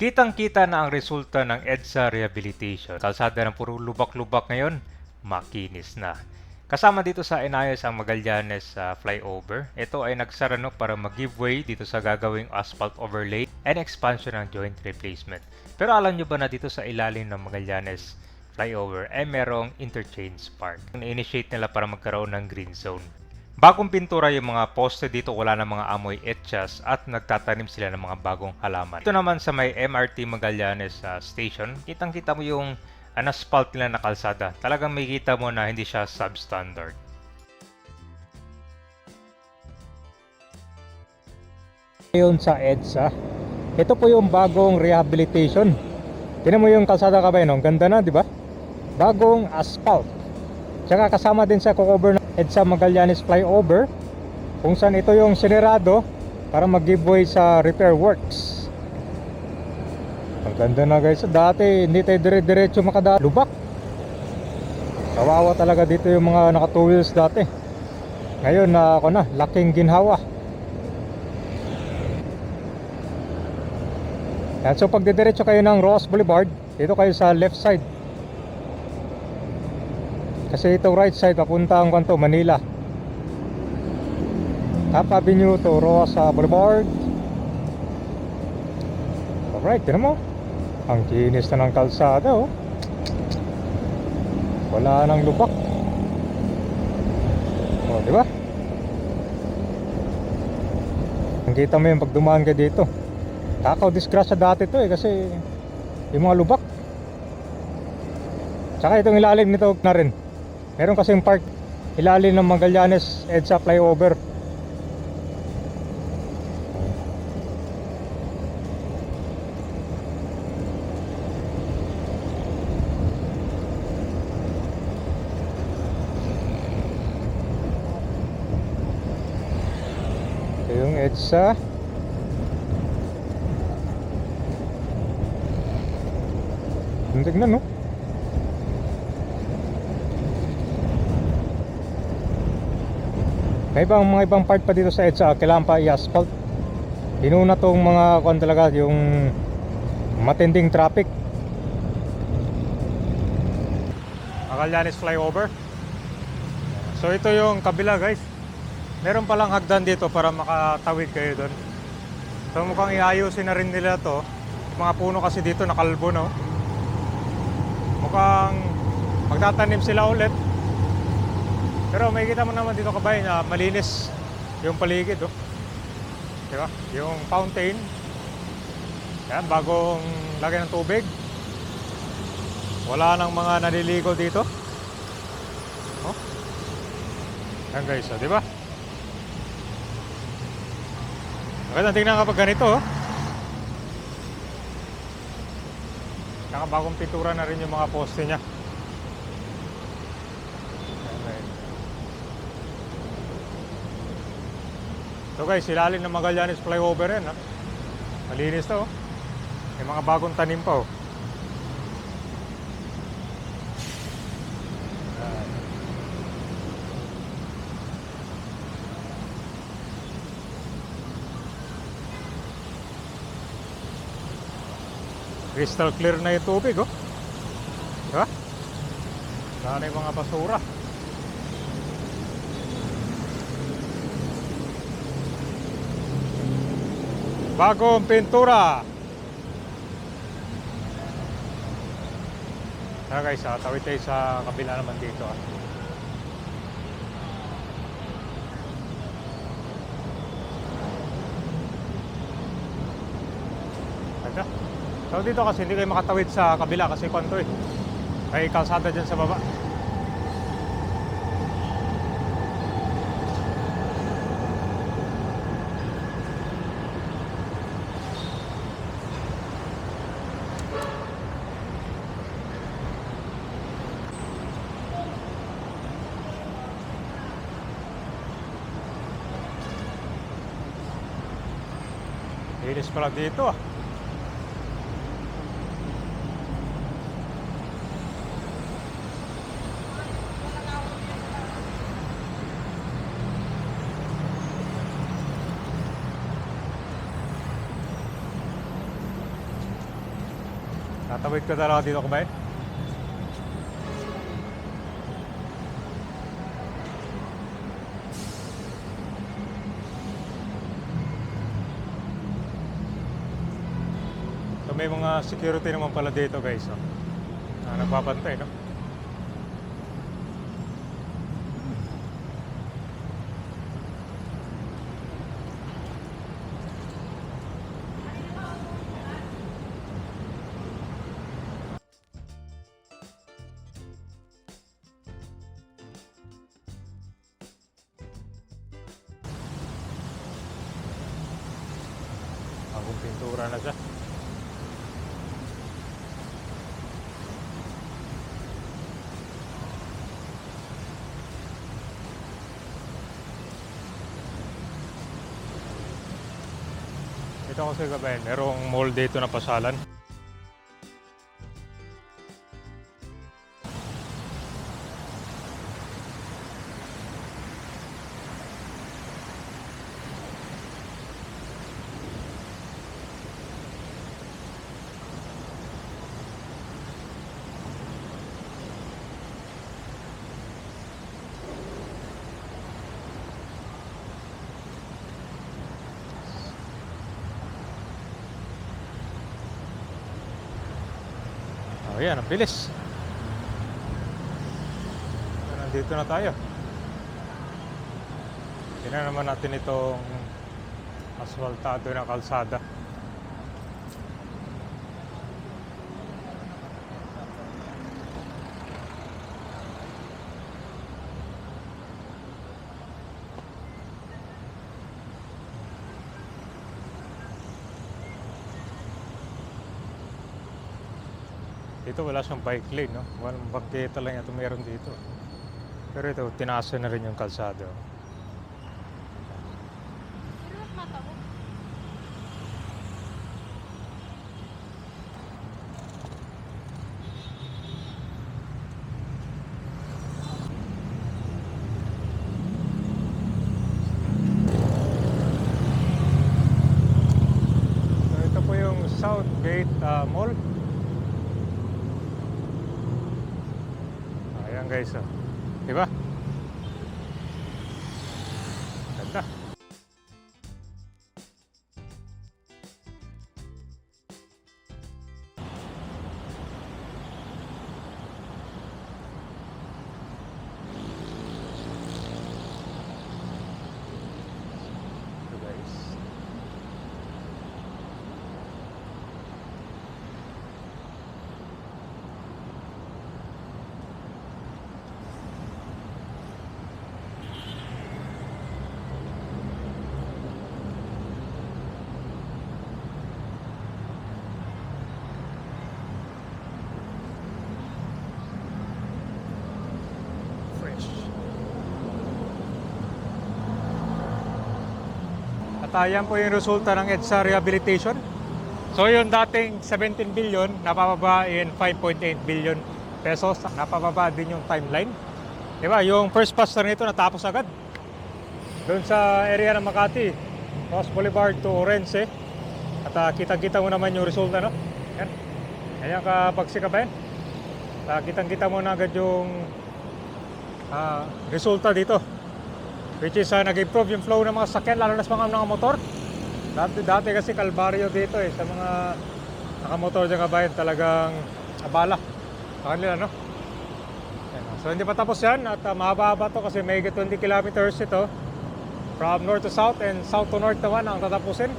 Kitang-kita na ang resulta ng EDSA rehabilitation. Kalsada ng puro lubak-lubak ngayon, makinis na. Kasama dito sa inayos ang Magallanes flyover. Ito ay nagsarano para mag-give way dito sa gagawing asphalt overlay and expansion ng joint replacement. Pero alam nyo ba na dito sa ilalim ng Magallanes flyover ay merong interchange park. Na-initiate nila para magkaroon ng green zone. Bagong pintura yung mga poste dito, wala na mga amoy etchas at nagtatanim sila ng mga bagong halaman. Ito naman sa may MRT Magallanes station, kitang-kita mo yung asphalt nila na kalsada. Talagang makikita mo na hindi siya substandard. Ngayon sa EDSA, ito po yung bagong rehabilitation. Tingnan mo yung kalsada kabayan, ang ganda na, di ba? Bagong asphalt. Tsaka kasama din sa cover ng EDSA Magallanes flyover, kung saan ito yung sinirado para mag-giveaway sa repair works. Ang ganda na guys. Dati hindi tayo dire-diretso makadaan. Lubak. Kawawa talaga dito yung mga naka 2 wheels dati. Ngayon na laking ginhawa. Yan, so pag didiretso kayo ng Ross Boulevard, dito kayo sa left side. Kasi ito right side papuntang Manila. Top Avenue to Rosa Boulevard. Alright, tinan mo. Ang kinis na ng kalsada, oh. Wala nang lubak. Oh, di ba? Nakita mo yung pag dumaan ka dito. Disgrasya dati to kasi yung mga lubak. Tsaka itong ilalim nito na rin. Meron kasing park ilalim ng Magallanes EDSA flyover. Ito yung EDSA. Tignan, no? May mga ibang part pa dito sa EDSA kailangan pa i-asphalt. Inuna tong mga talaga yung matinding traffic. Magallanes flyover. So ito yung kabila guys. Meron palang hagdan dito para makatawid kayo doon. So mukhang iayusin na rin nila to. Yung mga puno kasi dito nakalbo, no? Mukhang magtatanim sila ulit. Pero may kita mo naman dito kabayan na malinis yung paligid, oh. Diba? Yung fountain. Yan, bagong lagay ng tubig. Wala nang mga naliligo dito. Oh. Yan guys, oh, diba? Magandang tingnan kapag ganito, oh. Nakabagong pintura na rin yung mga poste niya. So guys, ilalim ng Magallanes flyover yan, ha? Malinis to, oh. May mga bagong tanim pa, oh. Crystal clear na yung tubig, oh. Diba? Wala na yung mga basura. Bagong pintura. Tara guys, tawid tayo sa kabila naman dito, ah. Teka. So dito kasi hindi kayo makatawid sa kabila kasi kwanto, eh. May kalsada dyan sa baba. Linis pala dito, ah. Tatawid ka talaga dito kumain. So may mga security naman pala dito guys, no? Na nagbabantay, no? Bagong pintura na siya. Ito kasi gabayan, merong mall dito na pasalan. Oh, yan, ang bilis. So, nandito na tayo. Tingnan naman natin itong asfaltado na kalsada. Dito wala siyang bike lane, no? Walang bangketa lang ito meron dito. Pero ito, tinaasa na rin yung kalsada. So ito po yung Southgate Mall. Ayan guys, oh. Diba? Ganda. Ito guys. Fresh. At ayan po yung resulta ng EDSA rehabilitation. So yung dating 17 billion, napababa in 5.8 billion pesos. Napababa din yung timeline. Diba? Yung first pass na nito natapos agad. Doon sa area ng Makati, Ross Boulevard to Orense. At kitang-kita mo naman yung resulta, no? Yan. Ayan kapagsika ba yan? Kitang-kita mo na agad yung resulta dito. Which is nag-improve yung flow ng mga sakyan, lalo na sa mga motor. Dati kasi kalbaryo dito sa mga nakamotor dyan kabayan, talagang abala sa kanila, no? Yan. So hindi pa tapos yan at mahaba to kasi may 20 kilometers ito from north to south and south to north naman ang tatapusin.